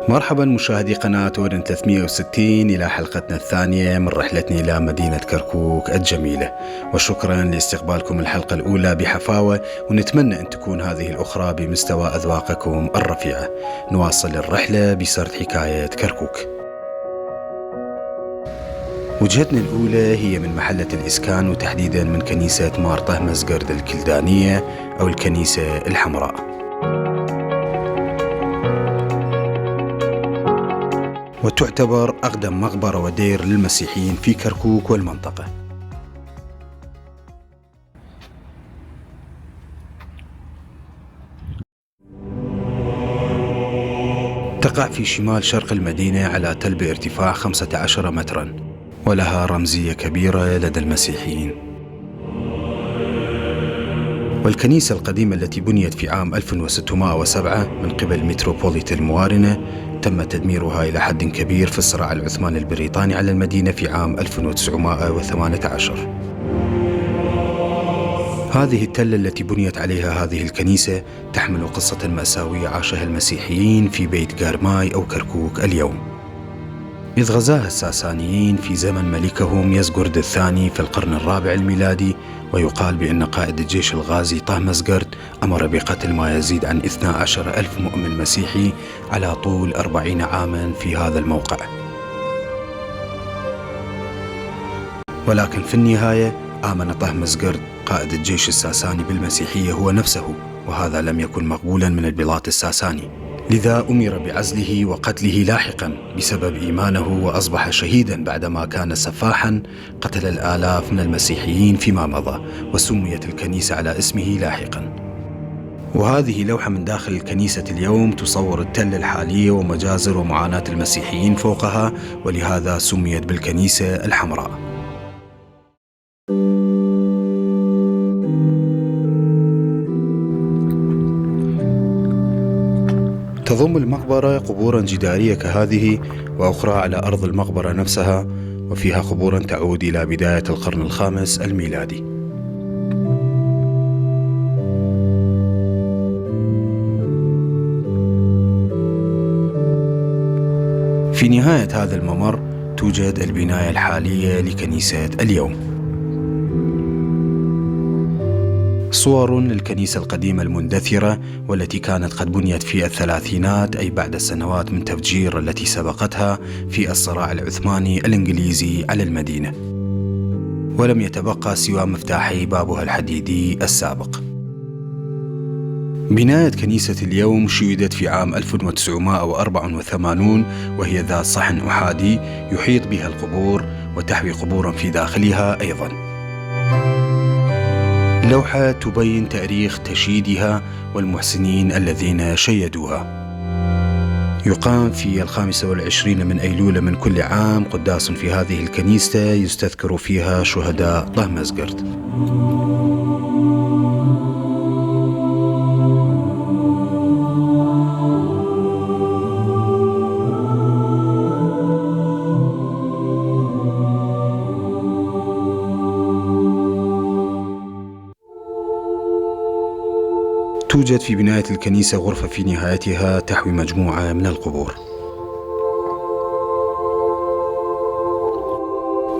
مرحبا مشاهدي قناة أودن 360 إلى حلقتنا الثانية من رحلتنا إلى مدينة كركوك الجميلة، وشكرا لاستقبالكم الحلقة الأولى بحفاوة، ونتمنى أن تكون هذه الأخرى بمستوى أذواقكم الرفيعة. نواصل الرحلة بسرد حكاية كركوك. وجهتنا الأولى هي من محلة الإسكان، وتحديدا من كنيسة مار طهمس قرد الكلدانية أو الكنيسة الحمراء، وتعتبر أقدم مقبرة ودير للمسيحيين في كركوك والمنطقة. تقع في شمال شرق المدينة على تل بارتفاع 15 مترا، ولها رمزية كبيرة لدى المسيحيين. والكنيسة القديمة التي بنيت في عام 1607 من قبل متروبوليت الموارنة تم تدميرها إلى حد كبير في الصراع العثماني البريطاني على المدينة في عام 1918. هذه التلة التي بنيت عليها هذه الكنيسة تحمل قصة مأساوية عاشها المسيحيين في بيت قارماي أو كركوك اليوم، إذ غزاها الساسانيين في زمن ملكهم يزقرد الثاني في القرن الرابع الميلادي. ويقال بأن قائد الجيش الغازي طهمس قرد أمر بقتل ما يزيد عن 12,000 مؤمن مسيحي على طول 40 عاما في هذا الموقع. ولكن في النهاية آمن طهمس قرد قائد الجيش الساساني بالمسيحية هو نفسه، وهذا لم يكن مقبولا من البلاط الساساني، لذا أمر بعزله وقتله لاحقا بسبب إيمانه، وأصبح شهيدا بعدما كان سفاحا قتل الآلاف من المسيحيين فيما مضى، وسميت الكنيسة على اسمه لاحقا. وهذه لوحة من داخل الكنيسة اليوم تصور التلة الحالية ومجازر ومعاناة المسيحيين فوقها، ولهذا سميت بالكنيسة الحمراء. تضم المقبرة قبورا جدارية كهذه وأخرى على أرض المقبرة نفسها، وفيها قبورا تعود إلى بداية القرن الخامس الميلادي. في نهاية هذا الممر توجد البناية الحالية لكنيسة اليوم. صور للكنيسة القديمة المندثرة والتي كانت قد بنيت في الثلاثينات، أي بعد السنوات من تفجير التي سبقتها في الصراع العثماني الإنجليزي على المدينة، ولم يتبقى سوى مفتاحي بابها الحديدي السابق. بناية كنيسة اليوم شيدت في عام 1984، وهي ذات صحن أحادي يحيط بها القبور وتحوي قبورا في داخلها أيضا. لوحة تبين تاريخ تشييدها والمحسنين الذين شيدوها. يقام في 25 من أيلول من كل عام قداس في هذه الكنيسة يستذكر فيها شهداء طهمس قرد. توجد في بناية الكنيسة غرفة في نهايتها تحوي مجموعة من القبور،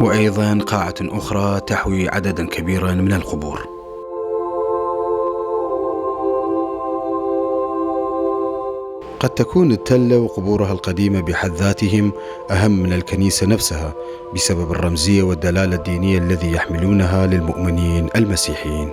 وأيضا قاعة أخرى تحوي عددا كبيرا من القبور. قد تكون التلة وقبورها القديمة بحد ذاتهم أهم من الكنيسة نفسها بسبب الرمزية والدلالة الدينية الذي يحملونها للمؤمنين المسيحيين.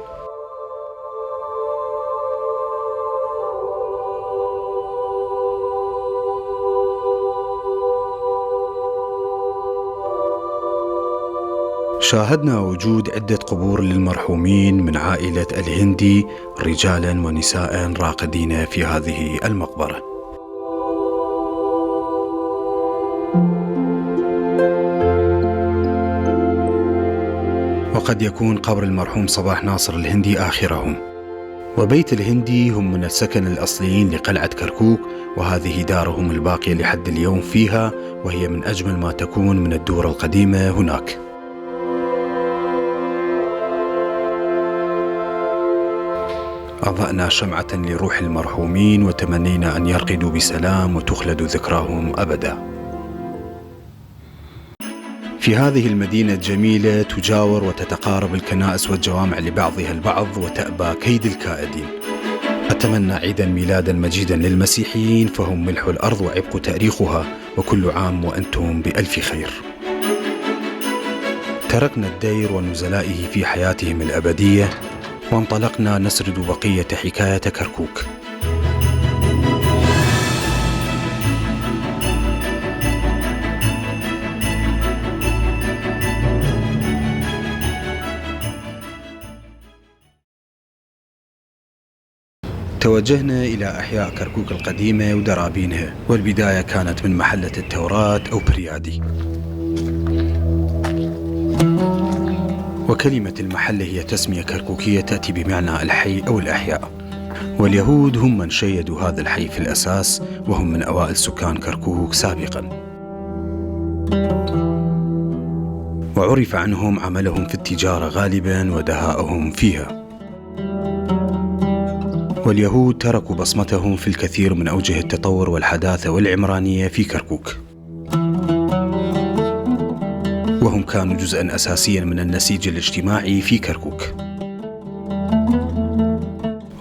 شاهدنا وجود عدة قبور للمرحومين من عائلة الهندي، رجالا ونساء راقدين في هذه المقبرة. وقد يكون قبر المرحوم صباح ناصر الهندي آخرهم. وبيت الهندي هم من السكن الأصليين لقلعة كركوك، وهذه دارهم الباقية لحد اليوم فيها، وهي من أجمل ما تكون من الدور القديمة هناك. أضأنا شمعة لروح المرحومين وتمنينا أن يرقدوا بسلام وتخلد ذكراهم أبدا. في هذه المدينة الجميلة تجاور وتتقارب الكنائس والجوامع لبعضها البعض وتأبى كيد الكائدين. أتمنى عيدا ميلادا مجيدا للمسيحيين، فهم ملح الأرض وعبق تاريخها، وكل عام وأنتم بألف خير. تركنا الدير ونزلائه في حياتهم الأبدية وانطلقنا نسرد بقية حكاية كركوك. توجهنا إلى أحياء كركوك القديمة ودرابينها، والبداية كانت من محلة التوراة أو بريادي. وكلمة المحلة هي تسمية كركوكية تأتي بمعنى الحي أو الأحياء، واليهود هم من شيدوا هذا الحي في الأساس، وهم من أوائل سكان كركوك سابقا، وعرف عنهم عملهم في التجارة غالبا ودهائهم فيها. واليهود تركوا بصمتهم في الكثير من أوجه التطور والحداثة والعمرانية في كركوك، وهم كانوا جزءا أساسيا من النسيج الاجتماعي في كركوك.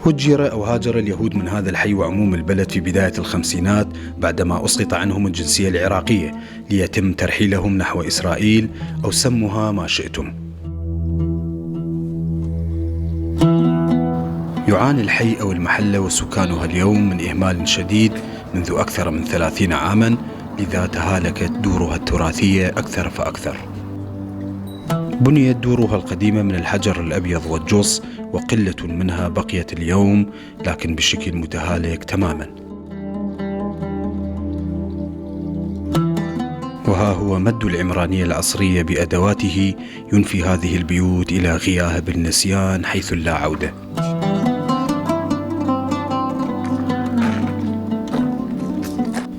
هاجر اليهود من هذا الحي وعموم البلد في بداية الخمسينات بعدما أسقط عنهم الجنسية العراقية، ليتم ترحيلهم نحو إسرائيل أو سموها ما شئتم. يعاني الحي أو المحلة وسكانها اليوم من إهمال شديد منذ أكثر من 30 عاما، لذا تهالكت دورها التراثية أكثر فأكثر. بنيت دورها القديمة من الحجر الأبيض والجص، وقلة منها بقيت اليوم لكن بشكل متهالك تماما. وها هو مد العمرانية العصرية بأدواته ينفي هذه البيوت إلى غياهب النسيان حيث لا عودة.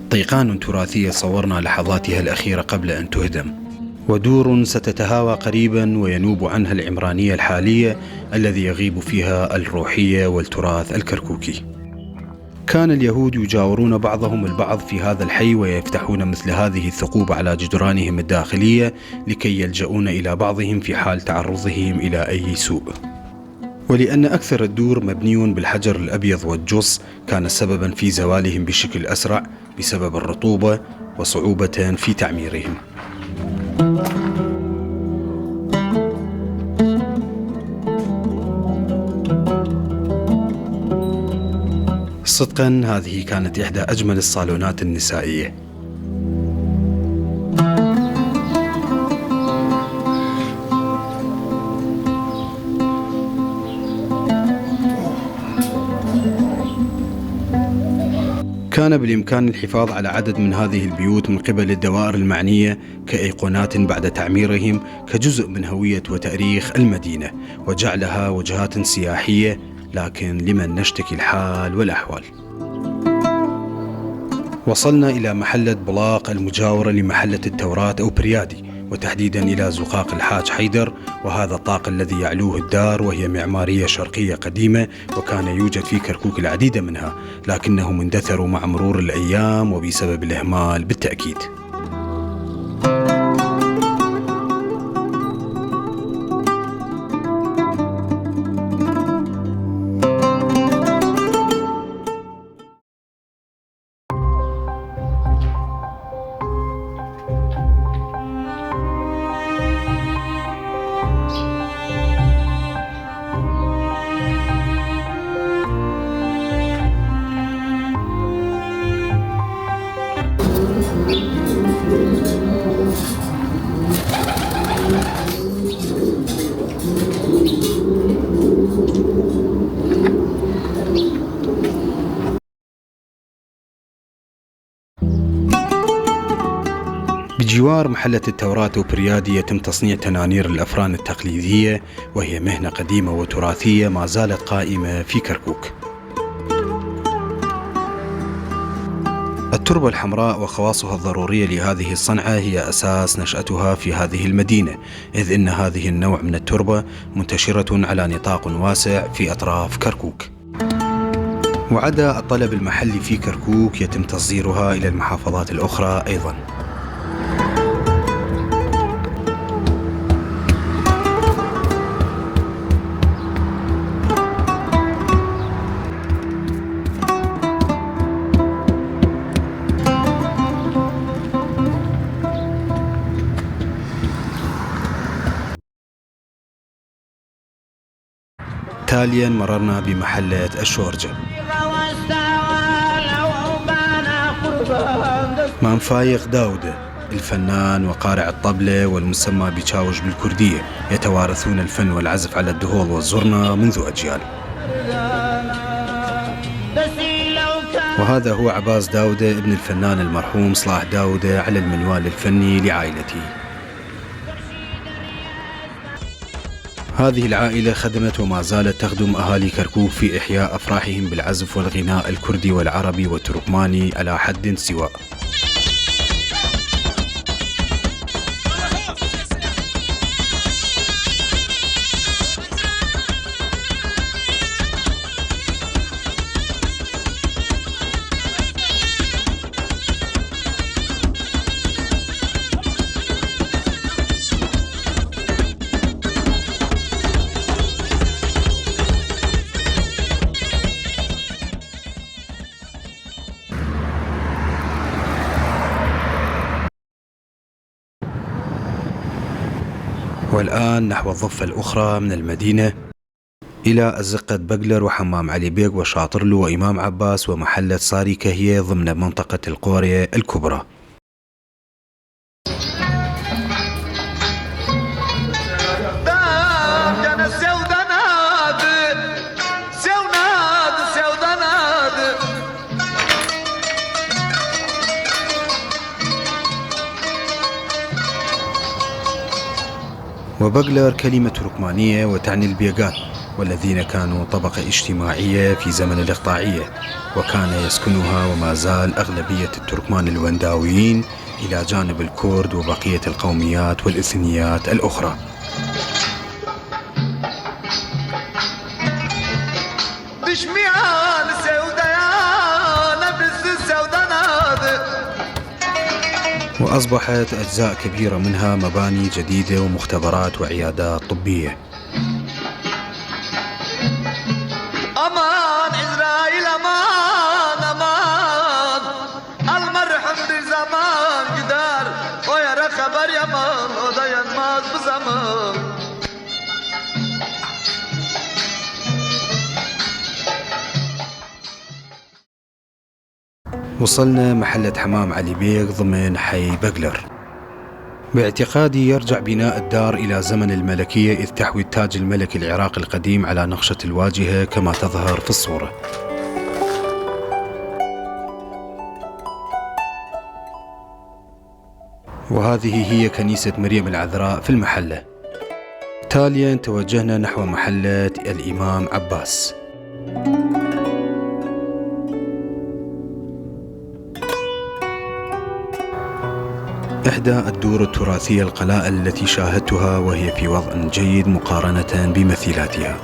طيقان تراثية صورنا لحظاتها الأخيرة قبل أن تهدم، ودور ستتهاوى قريبا وينوب عنها العمرانية الحالية الذي يغيب فيها الروحية والتراث الكركوكي. كان اليهود يجاورون بعضهم البعض في هذا الحي ويفتحون مثل هذه الثقوب على جدرانهم الداخلية لكي يلجؤون إلى بعضهم في حال تعرضهم إلى أي سوء. ولأن أكثر الدور مبني بالحجر الأبيض والجص كان سببا في زوالهم بشكل أسرع بسبب الرطوبة وصعوبة في تعميرهم. صدقا هذه كانت إحدى أجمل الصالونات النسائية. كان بالإمكان الحفاظ على عدد من هذه البيوت من قبل الدوائر المعنية كأيقونات بعد تعميرهم كجزء من هوية وتاريخ المدينة، وجعلها وجهات سياحية، لكن لمن نشتكي الحال والأحوال. وصلنا إلى محلة بلاق المجاورة لمحلة التوراة أو بريادي، وتحديدا إلى زقاق الحاج حيدر، وهذا الطاق الذي يعلوه الدار، وهي معمارية شرقية قديمة، وكان يوجد في كركوك العديد منها، لكنهم اندثروا مع مرور الأيام وبسبب الإهمال بالتأكيد. بجوار محلة التوراة وبريادي يتم تصنيع تنانير الأفران التقليدية، وهي مهنة قديمة وتراثية ما زالت قائمة في كركوك. التربة الحمراء وخواصها الضرورية لهذه الصنعة هي أساس نشأتها في هذه المدينة، إذ إن هذه النوع من التربة منتشرة على نطاق واسع في أطراف كركوك. وعدا الطلب المحلي في كركوك يتم تصديرها إلى المحافظات الأخرى أيضا. تاليا مررنا بمحلة الشورجة، مع مفايق داودة الفنان وقارع الطبلة والمسمى بتشاوش بالكردية، يتوارثون الفن والعزف على الدهول والزرنة منذ أجيال. وهذا هو عباس داودة ابن الفنان المرحوم صلاح داودة على المنوال الفني لعائلته. هذه العائلة خدمت وما زالت تخدم أهالي كركوك في إحياء أفراحهم بالعزف والغناء الكردي والعربي والتركماني على حد سواء. والآن نحو الضفة الأخرى من المدينة إلى أزقة بقلر وحمام علي بيك وشاطرلو وإمام عباس ومحلة صاري كهية ضمن منطقة القورية الكبرى. وبقلر كلمة تركمانية وتعني البيقات، والذين كانوا طبقة اجتماعية في زمن الإقطاعية، وكان يسكنها وما زال أغلبية التركمان الونداويين إلى جانب الكرد وبقية القوميات والإثنيات الأخرى. وأصبحت أجزاء كبيرة منها مباني جديدة ومختبرات وعيادات طبية. أمان إسرائيل أمان أمان، المرحم بزمان قدار ويرى خبر يمان ودين ماز بزمان. وصلنا محلة حمام علي بيك ضمن حي بقلر. باعتقادي يرجع بناء الدار إلى زمن الملكية، إذ تحوي التاج الملكي العراقي القديم على نقشة الواجهة كما تظهر في الصورة. وهذه هي كنيسة مريم العذراء في المحلة. تاليا توجهنا نحو محلة الإمام عباس. إحدى الدور التراثية القلائل التي شاهدتها وهي في وضع جيد مقارنة بمثيلاتها.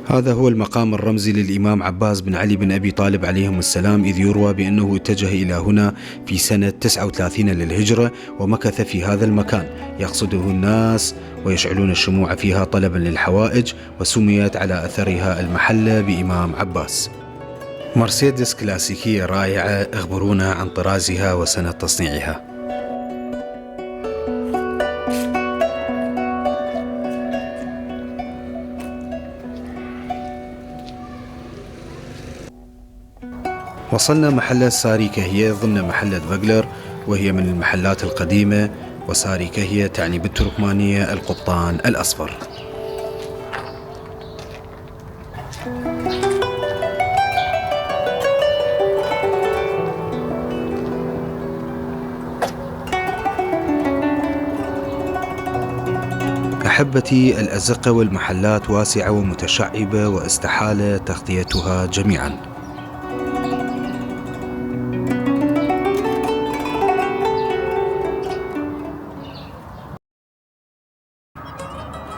هذا هو المقام الرمزي للإمام عباس بن علي بن أبي طالب عليهم السلام، إذ يروى بأنه اتجه إلى هنا في سنة 39 للهجرة ومكث في هذا المكان يقصده الناس ويشعلون الشموع فيها طلبا للحوائج، وسميت على أثرها المحلة بإمام عباس. مرسيدس كلاسيكية رائعة، اخبرونا عن طرازها وسنة تصنيعها. وصلنا محلة صاري كهية ضمن محلة بقلر، وهي من المحلات القديمة، وصاري كهية تعني بالتركمانية القبطان الأصفر. أحبتي، الأزقة والمحلات واسعة ومتشعبة واستحال تغطيتها جميعا.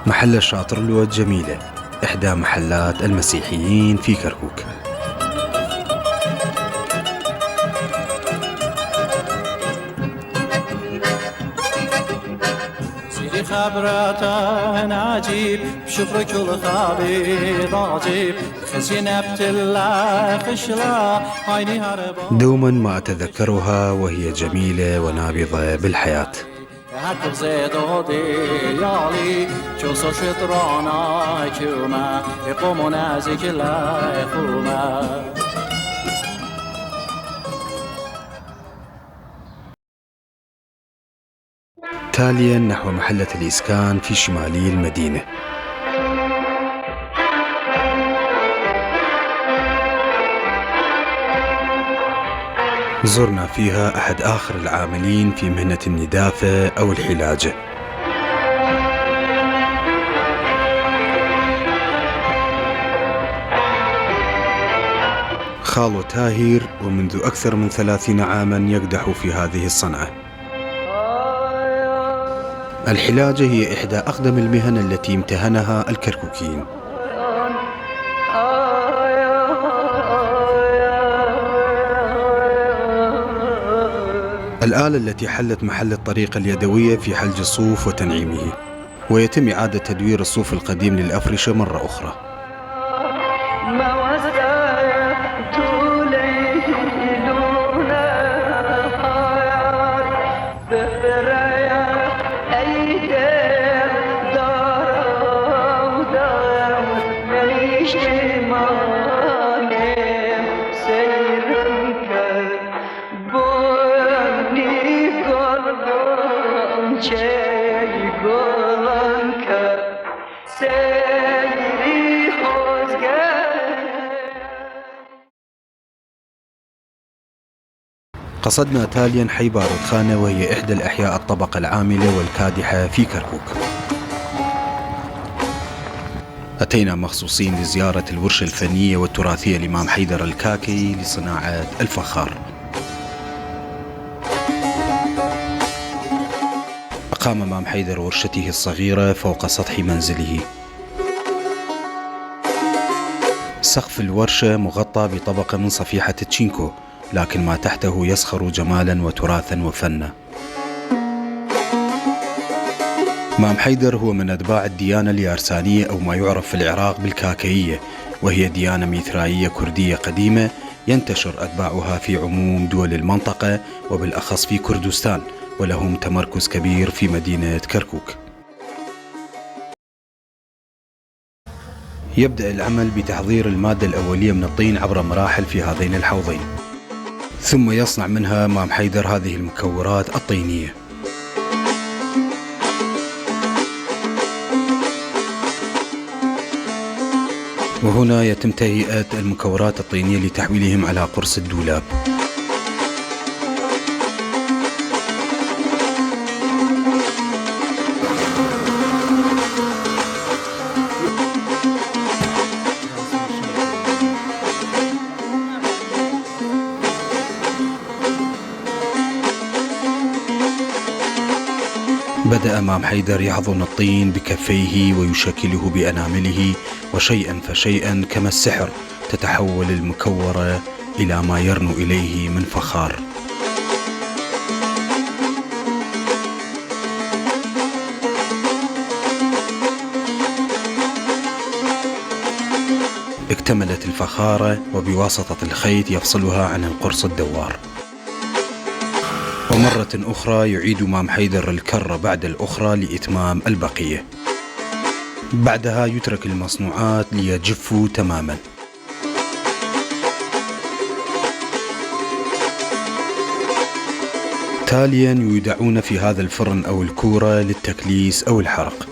محل الشاطرلو الجميلة إحدى محلات المسيحيين في كركوك. خبرة عجيب شكر كل خبير عجيب خزينة الله خشلا عيني هربا دوما ما أتذكرها وهي جميلة ونابضة بالحياة. هكذا زيدودي يالي جوسو شطرانا كيوما يقومون ازيك لا يخوما. تاليا نحو محلة الإسكان في شمالي المدينة. زرنا فيها أحد آخر العاملين في مهنة الندافة أو الحلاجة. خالو تاهير، ومنذ أكثر من 30 عاما يقدح في هذه الصنعة. الحلاجة هي إحدى أقدم المهن التي امتهنها الكركوكيين. الآلة التي حلت محل الطريقة اليدوية في حلج الصوف وتنعيمه، ويتم إعادة تدوير الصوف القديم للأفرشة مرة أخرى. قصدنا تاليا حي بارودخانة، وهي إحدى الأحياء الطبقة العاملة والكادحة في كركوك. أتينا مخصوصين لزيارة الورشة الفنية والتراثية لإمام حيدر الكاكي لصناعة الفخار. أقام إمام حيدر ورشته الصغيرة فوق سطح منزله. سقف الورشة مغطى بطبقة من صفيحة تشينكو، لكن ما تحته يصخر جمالا وتراثا وفنا. إمام حيدر هو من أتباع الديانة اليارسانية، أو ما يعرف في العراق بالكاكيية، وهي ديانة ميثرائية كردية قديمة ينتشر أتباعها في عموم دول المنطقة وبالأخص في كردستان، ولهم تمركز كبير في مدينة كركوك. يبدأ العمل بتحضير المادة الأولية من الطين عبر مراحل في هذين الحوضين، ثم يصنع منها إمام حيدر هذه المكورات الطينية. وهنا يتم تهيئة المكورات الطينية لتحويلهم على قرص الدولاب. بدأ إمام حيدر يحضن الطين بكفيه ويشكله بأنامله، وشيئا فشيئا كما السحر تتحول المكورة إلى ما يرنو إليه من فخار. اكتملت الفخارة، وبواسطة الخيط يفصلها عن القرص الدوار. ومرة أخرى يعيد إمام حيدر الكرة بعد الأخرى لإتمام البقية. بعدها يترك المصنوعات ليجفوا تماما. تاليا يودعون في هذا الفرن أو الكورة للتكليس أو الحرق.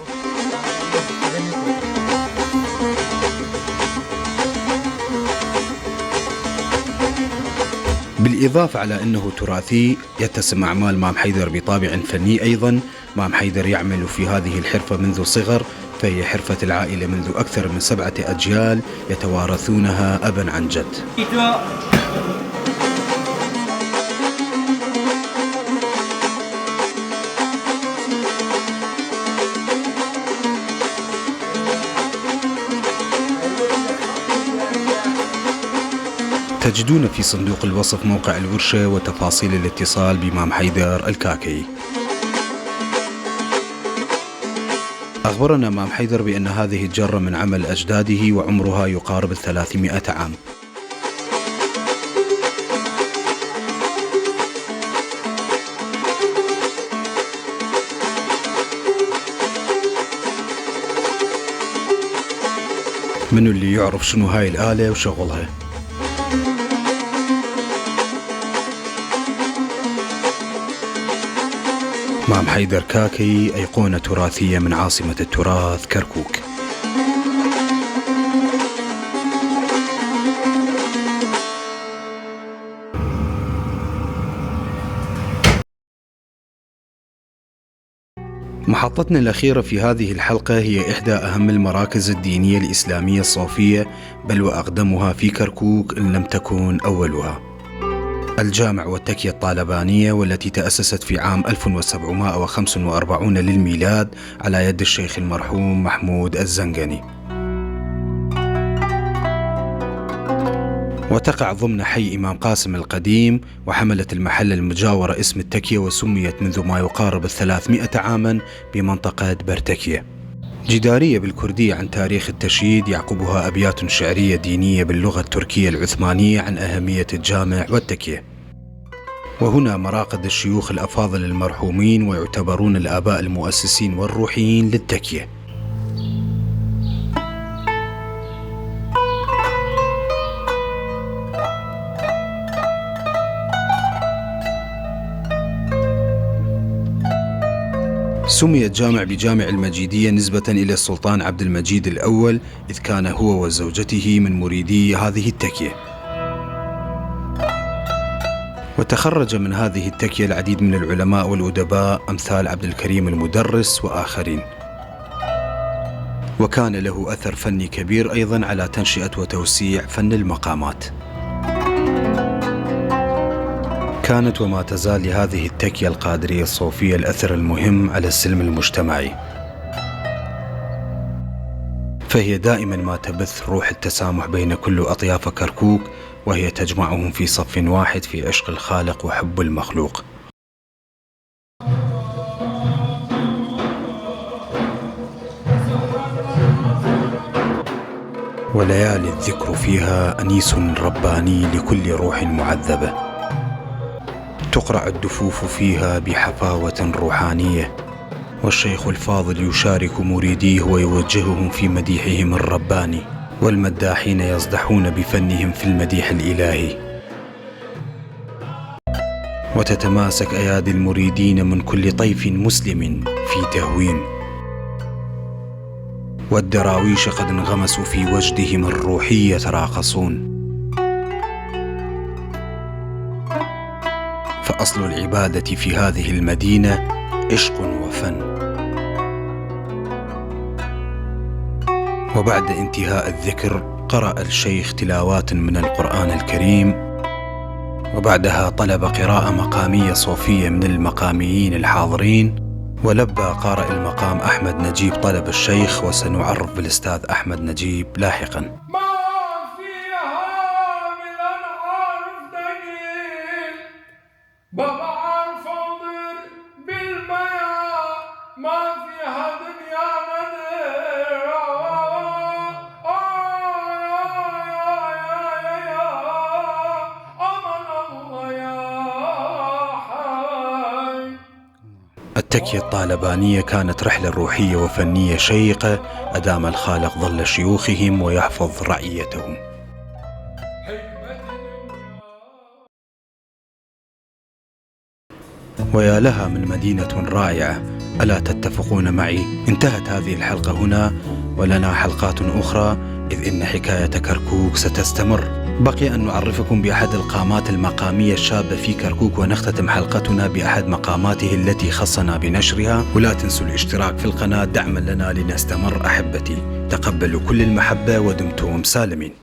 بالإضافة على أنه تراثي، يتسم أعمال إمام حيدر بطابع فني أيضا. إمام حيدر يعمل في هذه الحرفة منذ صغر، فهي حرفة العائلة منذ أكثر من 7 أجيال يتوارثونها أبا عن جد. تجدون في صندوق الوصف موقع الورشة وتفاصيل الاتصال بإمام حيدر الكاكي. أخبرنا إمام حيدر بأن هذه الجرة من عمل أجداده وعمرها يقارب 300 عام. منو اللي يعرف شنو هاي الآلة وشغلها؟ إمام حيدر كاكي أيقونة تراثية من عاصمة التراث كركوك. محطتنا الأخيرة في هذه الحلقة هي إحدى أهم المراكز الدينية الإسلامية الصوفية، بل وأقدمها في كركوك إن لم تكن أولها، الجامع والتكية الطالبانية، والتي تأسست في عام 1745 للميلاد على يد الشيخ المرحوم محمود الزنجاني، وتقع ضمن حي إمام قاسم القديم، وحملت المحل المجاورة اسم التكية، وسميت منذ ما يقارب 300 عاما بمنطقة برتكية. جدارية بالكردية عن تاريخ التشييد، يعقبها أبيات شعرية دينية باللغة التركية العثمانية عن أهمية الجامع والتكية. وهنا مراقد الشيوخ الأفاضل المرحومين، ويعتبرون الآباء المؤسسين والروحيين للتكية. سمي الجامع بجامع المجيدية نسبة إلى السلطان عبد المجيد الأول، إذ كان هو وزوجته من مريدي هذه التكية. وتخرج من هذه التكية العديد من العلماء والأدباء أمثال عبد الكريم المدرس وآخرين. وكان له أثر فني كبير أيضا على تنشئة وتوسيع فن المقامات. كانت وما تزال لهذه التكية القادرية الصوفية الأثر المهم على السلم المجتمعي، فهي دائما ما تبث روح التسامح بين كل أطياف كركوك، وهي تجمعهم في صف واحد في عشق الخالق وحب المخلوق. وليالي الذكر فيها أنيس رباني لكل روح معذبة، تقرع الدفوف فيها بحفاوة روحانية، والشيخ الفاضل يشارك مريديه ويوجههم في مديحهم الرباني، والمداحين يصدحون بفنهم في المديح الإلهي. وتتماسك أيادي المريدين من كل طيف مسلم في تهوين، والدراويش قد انغمسوا في وجدهم الروحي يتراقصون. فأصل العبادة في هذه المدينة عشق وفن. وبعد انتهاء الذكر قرأ الشيخ تلاوات من القرآن الكريم، وبعدها طلب قراءة مقامية صوفية من المقاميين الحاضرين، ولبى قارئ المقام أحمد نجيب طلب الشيخ، وسنعرف بالأستاذ أحمد نجيب لاحقا. بابا عالفاضل بالمياه ما فيها دنيا مدى. أمان الله يا حي. التكية الطالبانية كانت رحلة روحية وفنية شيقة، أدام الخالق ظل شيوخهم ويحفظ رعيتهم. ويا لها من مدينة رائعة، ألا تتفقون معي؟ انتهت هذه الحلقة هنا، ولنا حلقات أخرى، إذ إن حكاية كركوك ستستمر. بقي أن نعرفكم بأحد القامات المقامية الشابة في كركوك، ونختتم حلقتنا بأحد مقاماته التي خصنا بنشرها. ولا تنسوا الاشتراك في القناة دعما لنا لنستمر. أحبتي، تقبلوا كل المحبة ودمتم سالمين.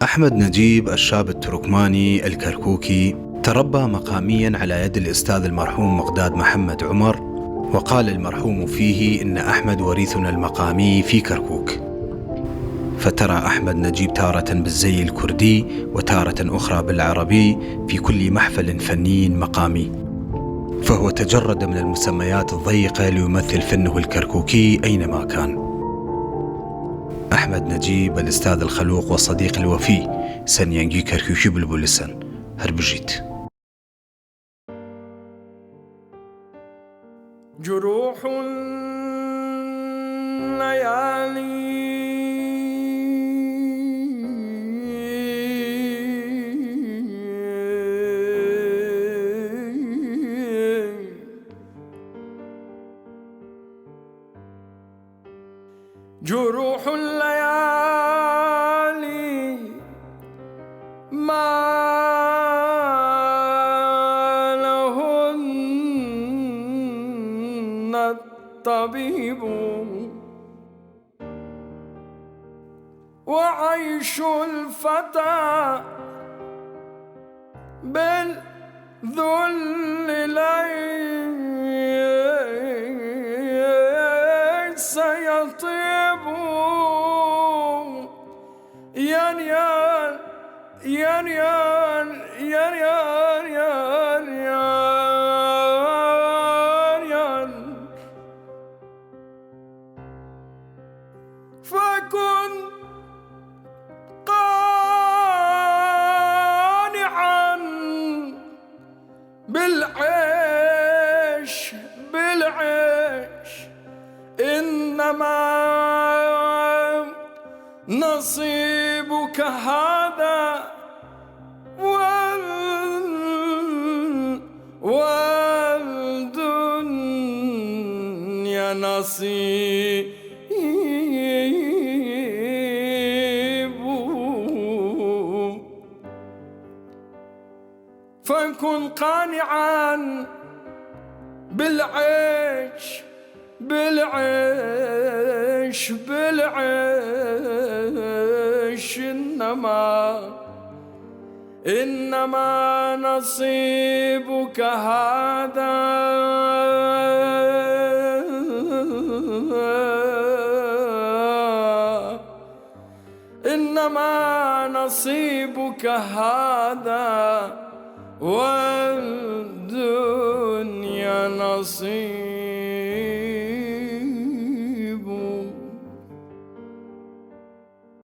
أحمد نجيب الشاب التركماني الكركوكي تربى مقاميا على يد الأستاذ المرحوم مقداد محمد عمر، وقال المرحوم فيه إن أحمد وريثنا المقامي في كركوك. فترى أحمد نجيب تارة بالزي الكردي وتارة أخرى بالعربي في كل محفل فني مقامي، فهو تجرد من المسميات الضيقة ليمثل فنه الكركوكي أينما كان. أحمد نجيب الأستاذ الخلوق والصديق الوفي سنيانجي كركوكي بالبولسن هربجيت. جروح الليالي جروح الليالي ما لهن الطبيب وعيش الفتى بالذل ليس يطيب ين ين ين ين ين ين ين فكن قانعا بالعيش إنما نصيبك هذا والدنيا نصيب. فكن قانعا بالعيش إنما نصيبك هذا إنما نصيبك هذا والدنيا نصيب.